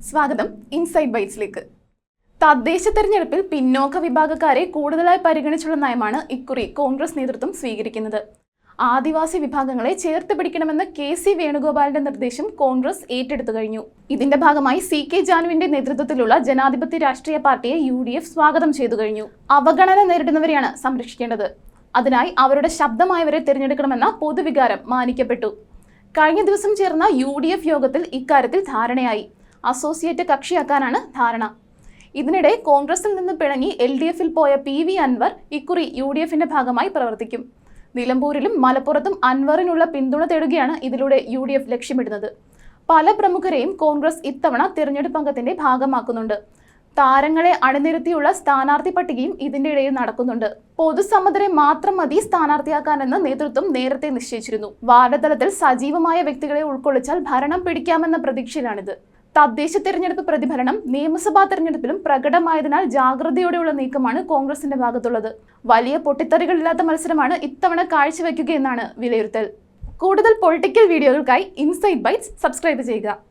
സ്വാഗതം ഇൻസൈഡ് ബൈറ്റ്സിലേക്ക്. തദ്ദേശ തെരഞ്ഞെടുപ്പിൽ പിന്നോക്ക വിഭാഗക്കാരെ കൂടുതലായി പരിഗണിച്ചുള്ള നയമാണ് ഇക്കുറി കോൺഗ്രസ് നേതൃത്വം സ്വീകരിക്കുന്നത്. ആദിവാസി വിഭാഗങ്ങളെ ചേർത്ത് പിടിക്കണമെന്ന KC വേണുഗോപാലിന്റെ നിർദ്ദേശം കോൺഗ്രസ് ഏറ്റെടുത്തു കഴിഞ്ഞു. ഇതിന്റെ ഭാഗമായി CK ജാനുവിന്റെ നേതൃത്വത്തിലുള്ള ജനാധിപത്യ രാഷ്ട്രീയ പാർട്ടിയെ UDF സ്വാഗതം ചെയ്തു കഴിഞ്ഞു. അവഗണന നേരിടുന്നവരെയാണ് സംരക്ഷിക്കേണ്ടത്. അതിനായി അവരുടെ ശബ്ദമായവരെ തിരഞ്ഞെടുക്കണമെന്ന പൊതുവികാരം മാനിക്കപ്പെട്ടു. കഴിഞ്ഞ ദിവസം ചേർന്ന UDF യോഗത്തിൽ ഇക്കാര്യത്തിൽ ധാരണയായി. അസോസിയേറ്റ് കക്ഷിയാക്കാനാണ് ധാരണ. ഇതിനിടെ കോൺഗ്രസിൽ നിന്ന് പിണങ്ങി LDFിൽ പോയ PV അൻവർ ഇക്കുറി UDFിന്റെ ഭാഗമായി പ്രവർത്തിക്കും. നിലമ്പൂരിലും മലപ്പുറത്തും അൻവറിനുള്ള പിന്തുണ തേടുകയാണ് ഇതിലൂടെ UDF ലക്ഷ്യമിടുന്നത്. പല പ്രമുഖരെയും കോൺഗ്രസ് ഇത്തവണ തിരഞ്ഞെടുപ്പ് അംഗത്തിന്റെ ഭാഗമാക്കുന്നുണ്ട്. താരങ്ങളെ അണിനിരത്തിയുള്ള സ്ഥാനാർത്ഥി പട്ടികയും ഇതിന്റെ ഇടയിൽ നടക്കുന്നുണ്ട്. പൊതുസമ്മതരെ മാത്രം മതി സ്ഥാനാർത്ഥിയാക്കാനെന്ന് നേതൃത്വം നേരത്തെ നിശ്ചയിച്ചിരുന്നു. വാർഡ് തലത്തിൽ സജീവമായ വ്യക്തികളെ ഉൾക്കൊള്ളിച്ചാൽ ഭരണം പിടിക്കാമെന്ന പ്രതീക്ഷയിലാണിത്. തദ്ദേശ തെരഞ്ഞെടുപ്പ് പ്രതിഫലനം നിയമസഭാ തെരഞ്ഞെടുപ്പിലും പ്രകടമായതിനാൽ ജാഗ്രതയോടെയുള്ള നീക്കമാണ് കോൺഗ്രസിന്റെ ഭാഗത്തുള്ളത്. വലിയ പൊട്ടിത്തെറികളില്ലാത്ത മത്സരമാണ് ഇത്തവണ കാഴ്ചവെക്കുകയെന്നാണ് വിലയിരുത്തൽ. കൂടുതൽ പൊളിറ്റിക്കൽ വീഡിയോകൾക്കായി ഇൻസൈഡ് ബൈറ്റ്സ് സബ്സ്ക്രൈബ് ചെയ്യുക.